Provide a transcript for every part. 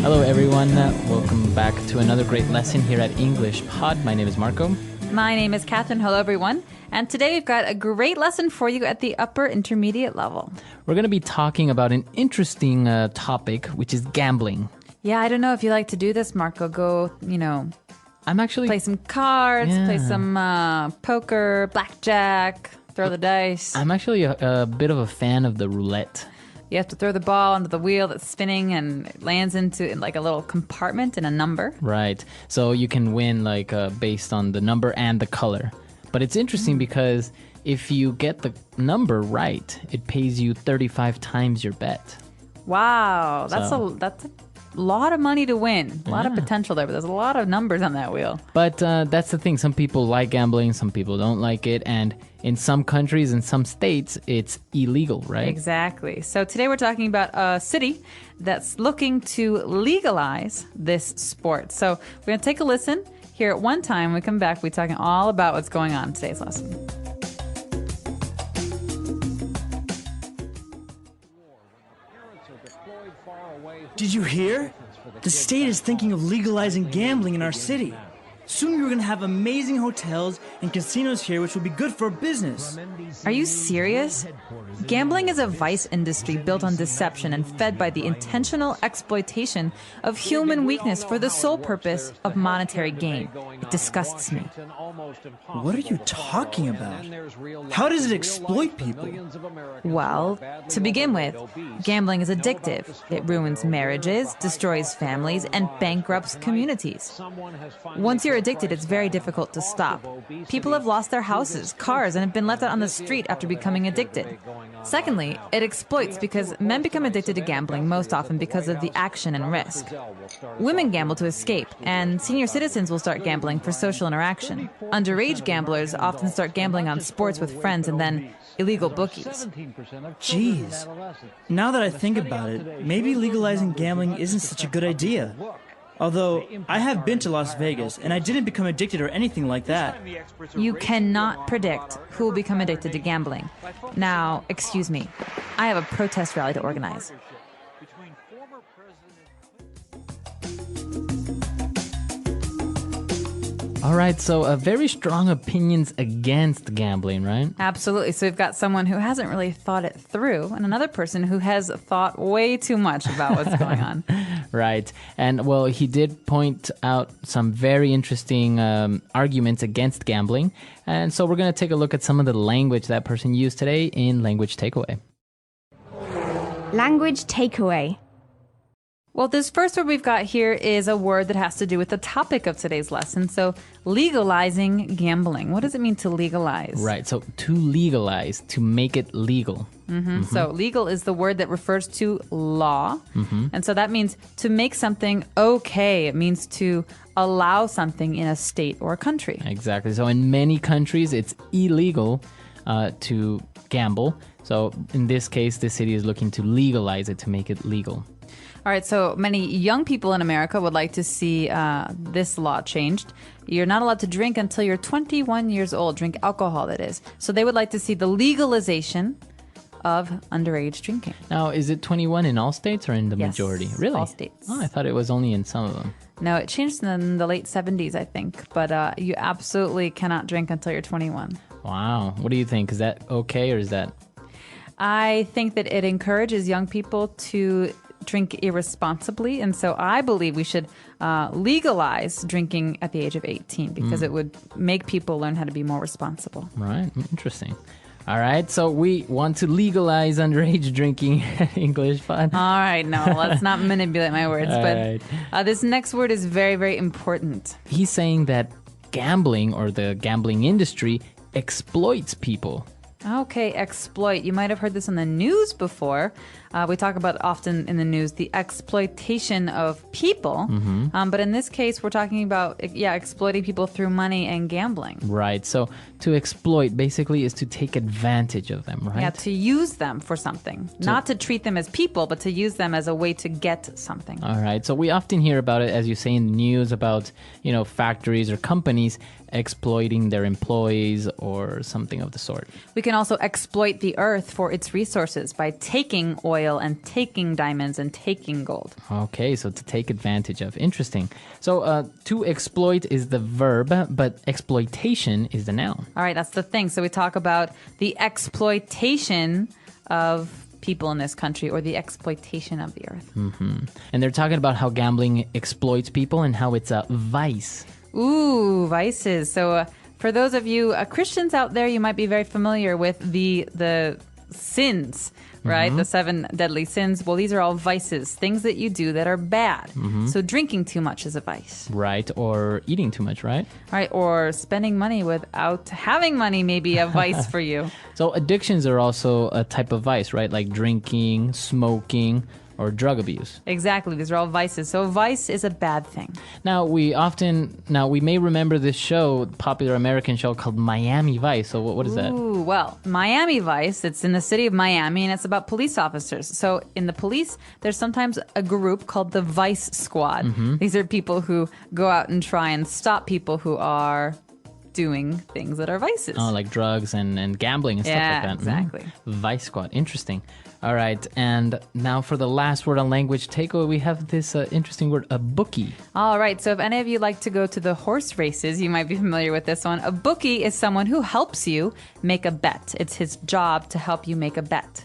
Hello, everyone. Welcome back to another great lesson here at English Pod. My name is Marco. My name is Catherine. Hello, everyone. And today we've got a great lesson for you at the upper intermediate level. We're going to be talking about an interesting topic, which is gambling. Yeah, I don't know if you like to do this, Marco. Go, I'm actually... play some cards, play some poker, blackjack, throw the dice. I'm actually a bit of a fan of the roulette. You have to throw the ball onto the wheel that's spinning and it lands into like a little compartment and a number. Right. So you can win based on the number and the color. But it's interesting because if you get the number right, it pays you 35 times your bet. Wow. That's a lot of money to win. A lot of potential there, but there's a lot of numbers on that wheel. But that's the thing. Some people like gambling, some people don't like it. And in some countries, in some states, it's illegal, right? Exactly. So today we're talking about a city that's looking to legalize this sport. So we're going to take a listen. Here at one time, when we come back, we're talking all about what's going on in today's lesson. Did you hear? The state is thinking of legalizing gambling in our city. Soon we're going to have amazing hotels and casinos here, which will be good for business. Are you serious? Gambling is a vice industry built on deception and fed by the intentional exploitation of human weakness for the sole purpose of monetary gain. It disgusts me. What are you talking about? How does it exploit people? Well, to begin with, gambling is addictive. It ruins marriages, destroys families, and bankrupts communities. Once you're addicted, it's very difficult to stop. People have lost their houses, cars, and have been left out on the street after becoming addicted. Secondly, it exploits because men become addicted to gambling most often because of the action and risk. Women gamble to escape, and senior citizens will start gambling for social interaction. Underage gamblers often start gambling on sports with friends and then illegal bookies. Jeez. Now that I think about it, maybe legalizing gambling isn't such a good idea. Although, I have been to Las Vegas, and I didn't become addicted or anything like that. You cannot predict who will become addicted to gambling. Now, excuse me, I have a protest rally to organize. All right, so very strong opinions against gambling, right? Absolutely. So we've got someone who hasn't really thought it through, and another person who has thought way too much about what's going on. Right. And, well, he did point out some very interesting arguments against gambling. And so we're going to take a look at some of the language that person used today in Language Takeaway. Language Takeaway. Well, this first word we've got here is a word that has to do with the topic of today's lesson. So, legalizing gambling. What does it mean to legalize? Right. So, to legalize, to make it legal. So, legal is the word that refers to law. And so that means to make something okay. It means to allow something in a state or a country. Exactly. So, in many countries, it's illegal to gamble. So, in this case, the city is looking to legalize it, to make it legal. All right, so many young people in America would like to see this law changed. You're not allowed to drink until you're 21 years old, drink alcohol, that is. So they would like to see the legalization of underage drinking. Now, is it 21 in all states or in the majority? Really? All states. Oh, I thought it was only in some of them. No, it changed in the late 70s, I think. But you absolutely cannot drink until you're 21. Wow. What do you think? Is that okay or is that... I think that it encourages young people to drink irresponsibly, and so I believe we should legalize drinking at the age of 18 because it would make people learn how to be more responsible. Right, interesting. All right, so we want to legalize underage drinking English fun. All right, no, let's not manipulate my words, All but this next word is very, very important. He's saying that gambling or the gambling industry exploits people. Okay, exploit. You might have heard this on the news before. We talk about often in the news the exploitation of people. But in this case, we're talking about, exploiting people through money and gambling. Right. So to exploit basically is to take advantage of them, right? Yeah, to use them for something. Not to treat them as people, but to use them as a way to get something. All right. So we often hear about it, as you say in the news, about, factories or companies exploiting their employees or something of the sort. We can also exploit the earth for its resources by taking oil and taking diamonds and taking gold. Okay, so to take advantage of. Interesting. So to exploit is the verb, but exploitation is the noun. All right, that's the thing. So we talk about the exploitation of people in this country or the exploitation of the earth. And they're talking about how gambling exploits people and how it's a vice. Ooh, vices. So for those of you Christians out there, you might be very familiar with the sins, right? The 7 deadly sins. Well, these are all vices, things that you do that are bad. So drinking too much is a vice. Right, or eating too much, right? Right, or spending money without having money may be a vice for you. So addictions are also a type of vice, right? Like drinking, smoking, or drug abuse. Exactly. These are all vices. So vice is a bad thing. Now, we may remember this show, popular American show called Miami Vice. So what is that? Ooh, well, Miami Vice, it's in the city of Miami, and it's about police officers. So in the police, there's sometimes a group called the Vice Squad. These are people who go out and try and stop people who are doing things that are vices. Oh, like drugs and gambling and stuff like that. Yeah, exactly. Vice Squad. Interesting. All right. And now for the last word on language takeaway, we have this interesting word, a bookie. All right. So if any of you like to go to the horse races, you might be familiar with this one. A bookie is someone who helps you make a bet. It's his job to help you make a bet.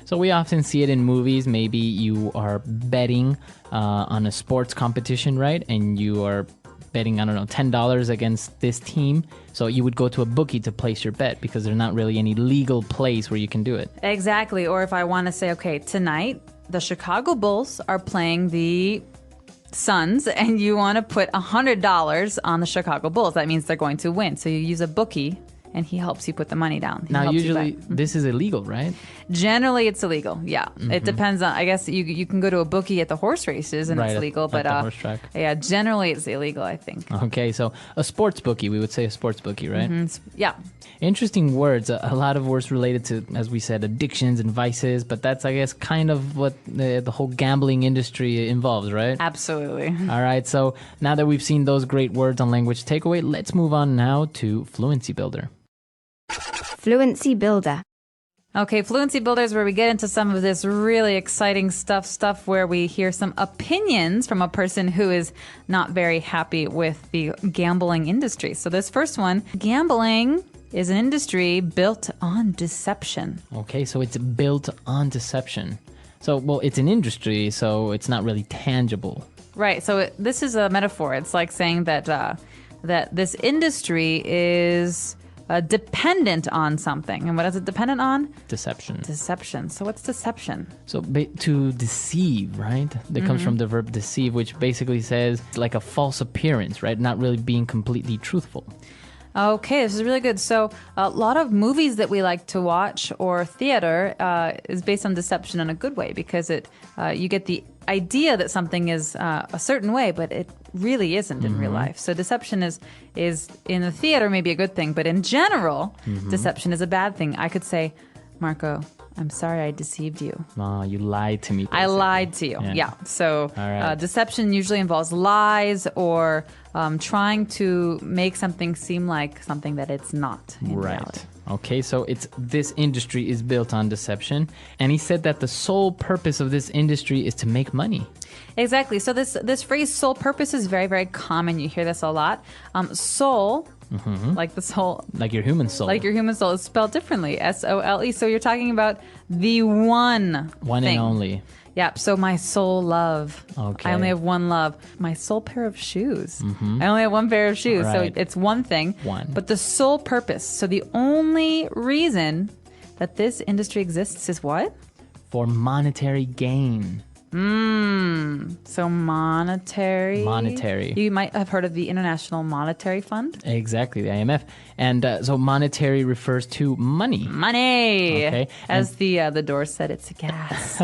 So we often see it in movies. Maybe you are betting on a sports competition, right? And you are betting, I don't know, $10 against this team. So you would go to a bookie to place your bet because there's not really any legal place where you can do it. Exactly. Or if I want to say, okay, tonight the Chicago Bulls are playing the Suns and you want to put $100 on the Chicago Bulls, that means they're going to win. So you use a bookie and he helps you put the money down. He Now, helps you usually bet. this is illegal, right? Generally, it's illegal. Yeah, it depends on. I guess you can go to a bookie at the horse races and Right, it's legal, at but the horse track. yeah, generally it's illegal. I think. Okay, so a sports bookie, we would say a sports bookie, right? Yeah. Interesting words. A lot of words related to, as we said, addictions and vices, but that's, I guess, kind of what the whole gambling industry involves, right? Absolutely. All right, so now that we've seen those great words on language takeaway, let's move on now to Fluency Builder. Fluency Builder. Okay, Fluency Builder is where we get into some of this really exciting stuff where we hear some opinions from a person who is not very happy with the gambling industry. So this first one, gambling is an industry built on deception. Okay, so it's built on deception. So, well, it's an industry, so it's not really tangible. Right, so this is a metaphor. It's like saying that that this industry is dependent on something. And what is it dependent on? Deception. Deception. So what's deception? So to deceive, right? That comes from the verb deceive, which basically says like a false appearance, right? Not really being completely truthful. Okay, this is really good. So a lot of movies that we like to watch or theater is based on deception in a good way because you get the idea that something is a certain way, but it really isn't in real life. So deception is in the theater maybe a good thing, but in general, deception is a bad thing. I could say, Marco, I'm sorry I deceived you. Oh, you lied to me. I lied to you. Yeah. So right. deception usually involves lies or trying to make something seem like something that it's not in reality. Okay, so this industry is built on deception. And he said that the sole purpose of this industry is to make money. Exactly. So this phrase sole purpose is very, very common. You hear this a lot. Soul, like the soul. Like your human soul. Like your human soul is spelled differently. S-O-L-E. So you're talking about the one One thing. and only. Yeah, so my sole love. Okay. I only have one love. My sole pair of shoes. I only have one pair of shoes. Right. So it's one thing. One. But the sole purpose. So the only reason that this industry exists is what? For monetary gain. So monetary. Monetary. You might have heard of the International Monetary Fund. Exactly, the IMF. And so monetary refers to money. Money. Okay. As the Doors said, it's a gas.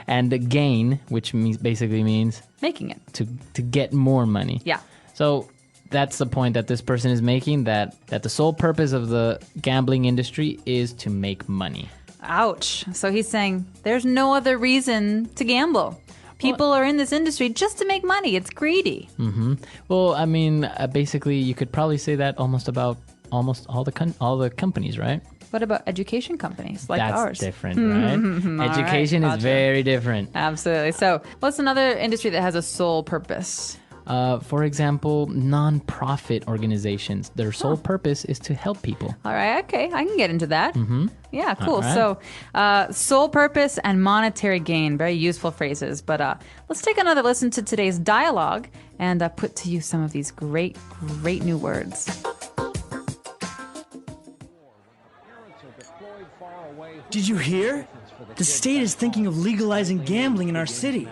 And the gain, which basically means Making it. to get more money. Yeah. So that's the point that this person is making, that the sole purpose of the gambling industry is to make money. Ouch. So he's saying there's no other reason to gamble. People are in this industry just to make money. It's greedy. Well, I mean, basically, you could probably say that about almost all the companies, right? What about education companies like That's ours? different, right? Education is gotcha. very different. Absolutely. So, what's another industry that has a sole purpose? For example, non-profit organizations, their sole purpose is to help people. All right, okay, I can get into that. Yeah, cool. All right. So, sole purpose and monetary gain, very useful phrases. But let's take another listen to today's dialogue and put to use some of these great new words. Did you hear? The state is thinking of legalizing gambling in our city.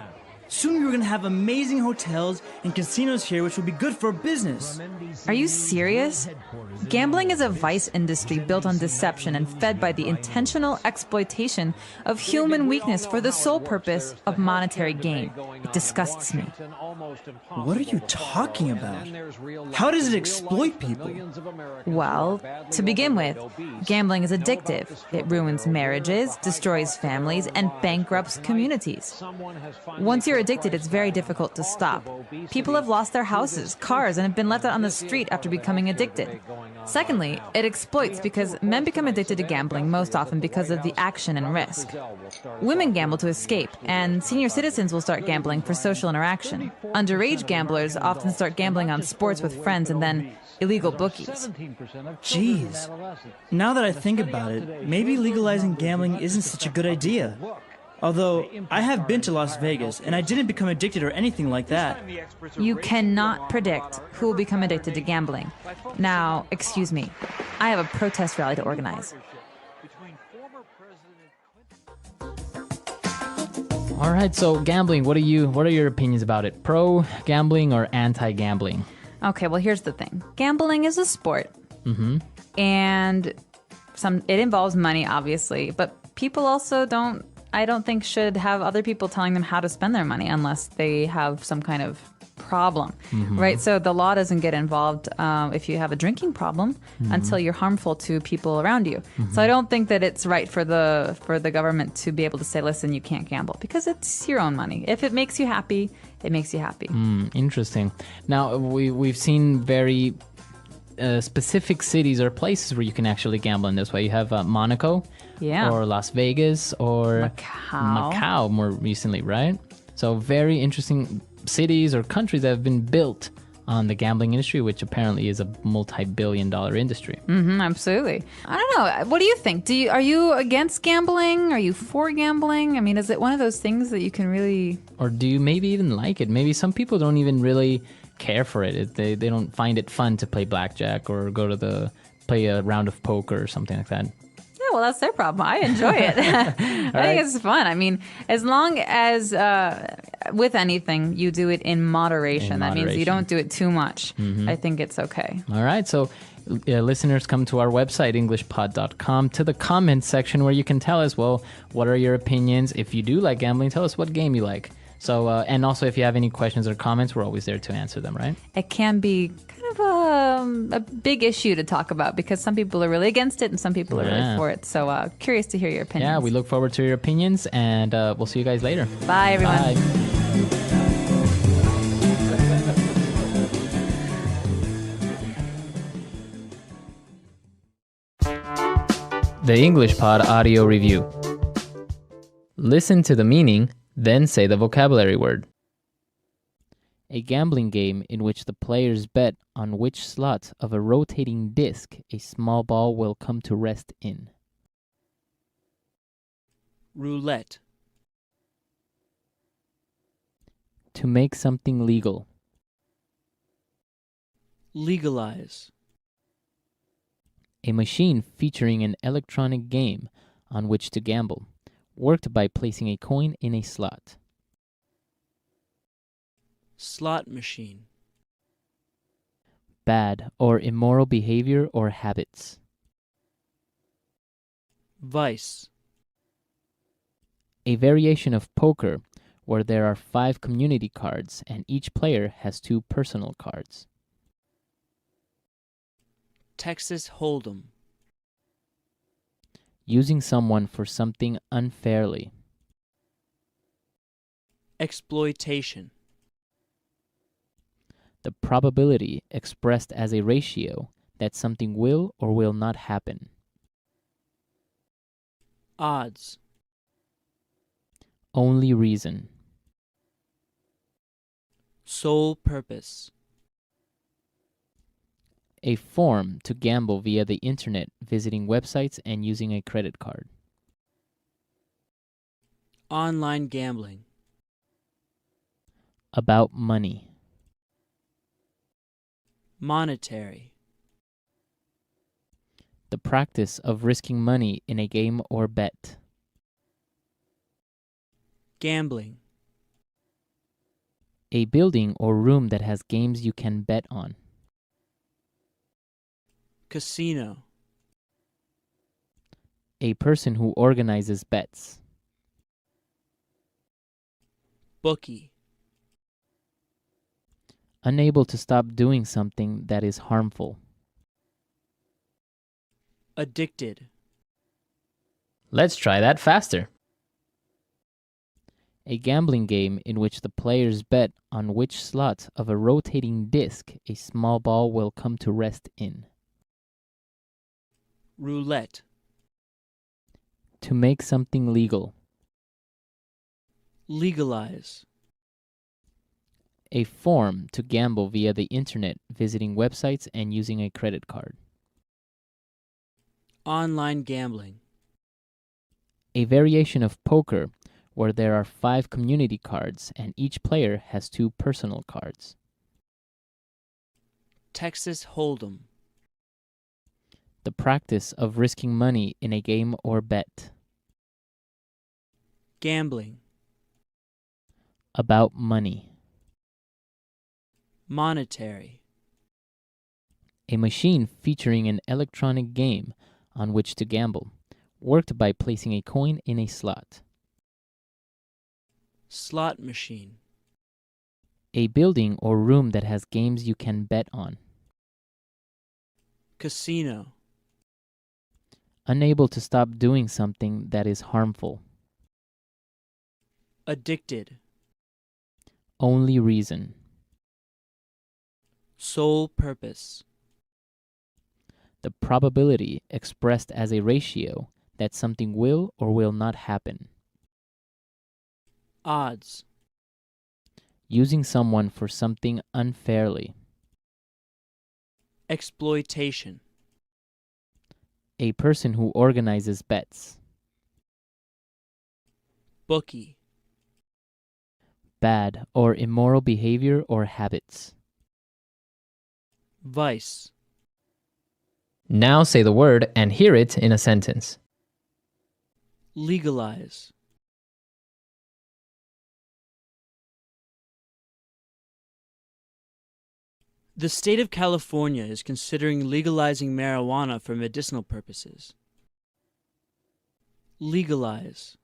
Soon we're going to have amazing hotels and casinos here, which will be good for business. Are you serious? Gambling is a vice industry built on deception and fed by the intentional exploitation of human weakness for the sole purpose of monetary gain. It disgusts me. What are you talking about? How does it exploit people? Well, to begin with, gambling is addictive. It ruins marriages, destroys families, and bankrupts communities. Once you're addicted, it's very difficult to stop. People have lost their houses, cars, and have been left out on the street after becoming addicted. Secondly, it exploits because men become addicted to gambling most often because of the action and risk. Women gamble to escape, and senior citizens will start gambling for social interaction. Underage gamblers often start gambling on sports with friends and then illegal bookies. Jeez. Now that I think about it, maybe legalizing gambling isn't such a good idea. Although, I have been to Las Vegas, and I didn't become addicted or anything like that. You cannot predict who will become addicted to gambling. Now, excuse me, I have a protest rally to organize. All right, so gambling, what are your opinions about it? Pro gambling or anti-gambling? Okay, well, here's the thing. Gambling is a sport. And it involves money, obviously, but people also I don't think should have other people telling them how to spend their money unless they have some kind of problem, right? So the law doesn't get involved if you have a drinking problem until you're harmful to people around you. So I don't think that it's right for the government to be able to say, listen, you can't gamble, because it's your own money. If it makes you happy, it makes you happy. Interesting. Now, we've seen very specific cities or places where you can actually gamble in this way. You have Monaco, or Las Vegas, or Macau more recently, right? So very interesting cities or countries that have been built on the gambling industry, which apparently is a multi-billion-dollar industry. Absolutely. I don't know. What do you think? Are you against gambling? Are you for gambling? I mean, is it one of those things that you can really... Or do you maybe even like it? Maybe some people don't even really care for it. They don't find it fun to play blackjack or play a round of poker or something like that. Yeah, well, that's their problem. I enjoy it. I think it's fun. I mean, as long as with anything, you do it in moderation. That means you don't do it too much. I think it's okay. All right. So listeners, come to our website, englishpod.com, to the comments section where you can tell us, well, what are your opinions? If you do like gambling, tell us what game you like. So, and also if you have any questions or comments, we're always there to answer them, right? It can be kind of a big issue to talk about because some people are really against it and some people are really for it. So curious to hear your opinions. Yeah, we look forward to your opinions, and we'll see you guys later. Bye, everyone. Bye. The English Pod Audio Review. Listen to the meaning, then say the vocabulary word. A gambling game in which the players bet on which slot of a rotating disc a small ball will come to rest in. Roulette. To make something legal. Legalize. A machine featuring an electronic game on which to gamble, worked by placing a coin in a slot. Slot machine. Bad or immoral behavior or habits. Vice. A variation of poker where there are 5 community cards and each player has 2 personal cards. Texas Hold'em. Using someone for something unfairly. Exploitation. The probability expressed as a ratio that something will or will not happen. Odds. Only reason. Sole purpose. A form to gamble via the internet, visiting websites and using a credit card. Online gambling. About money. Monetary. The practice of risking money in a game or bet. Gambling. A building or room that has games you can bet on. Casino. A person who organizes bets. Bookie. Unable to stop doing something that is harmful. Addicted. Let's try that faster. A gambling game in which the players bet on which slot of a rotating disc a small ball will come to rest in. Roulette. To make something legal. Legalize. A form to gamble via the internet, visiting websites and using a credit card. Online gambling. A variation of poker where there are 5 community cards and each player has 2 personal cards. Texas Hold'em. The practice of risking money in a game or bet. Gambling. About money. Monetary. A machine featuring an electronic game on which to gamble, worked by placing a coin in a slot. Slot machine. A building or room that has games you can bet on. Casino. Unable to stop doing something that is harmful. Addicted. Only reason. Sole purpose. The probability expressed as a ratio that something will or will not happen. Odds. Using someone for something unfairly. Exploitation. A person who organizes bets. Bookie. Bad or immoral behavior or habits. Vice. Now say the word and hear it in a sentence. Legalize. The state of California is considering legalizing marijuana for medicinal purposes. Legalize.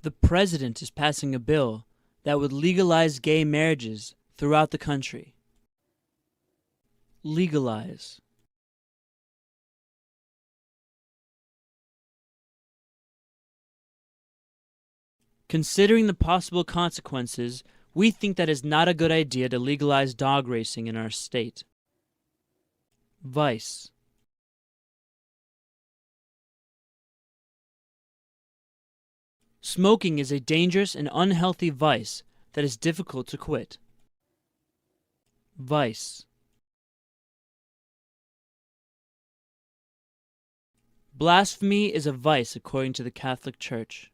The president is passing a bill that would legalize gay marriages throughout the country. Legalize. Considering the possible consequences, we think that it's not a good idea to legalize dog racing in our state. Vice. Smoking is a dangerous and unhealthy vice that is difficult to quit. Vice. Blasphemy is a vice according to the Catholic Church.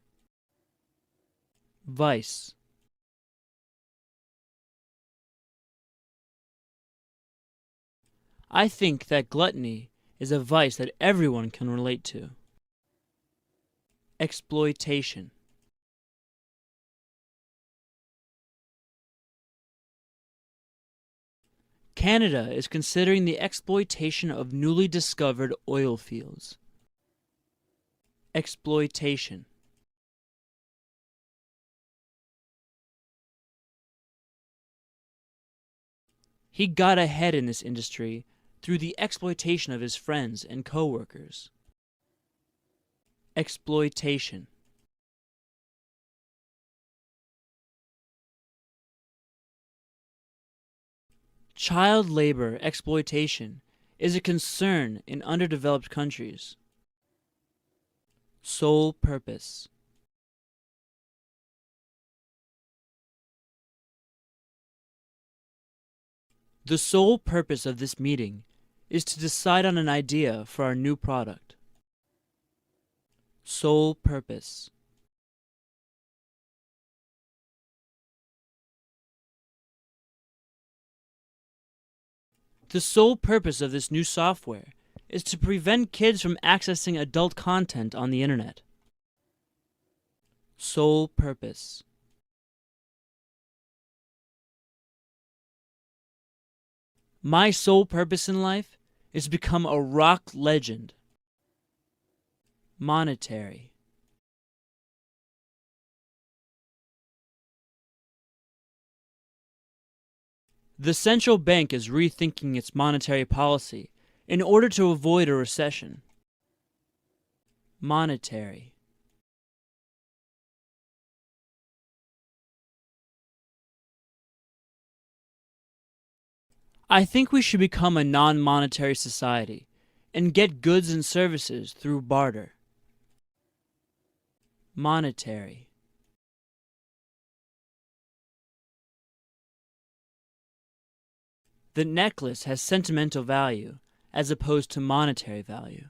Vice. I think that gluttony is a vice that everyone can relate to. Exploitation. Canada is considering the exploitation of newly discovered oil fields. Exploitation. He got ahead in this industry through the exploitation of his friends and co-workers. Exploitation. Child labor exploitation is a concern in underdeveloped countries. Sole purpose. The sole purpose of this meeting is to decide on an idea for our new product. Sole purpose. The sole purpose of this new software is to prevent kids from accessing adult content on the internet. Sole purpose. My sole purpose in life is to become a rock legend. Monetary. The central bank is rethinking its monetary policy in order to avoid a recession. Monetary. I think we should become a non-monetary society and get goods and services through barter. Monetary. The necklace has sentimental value as opposed to monetary value.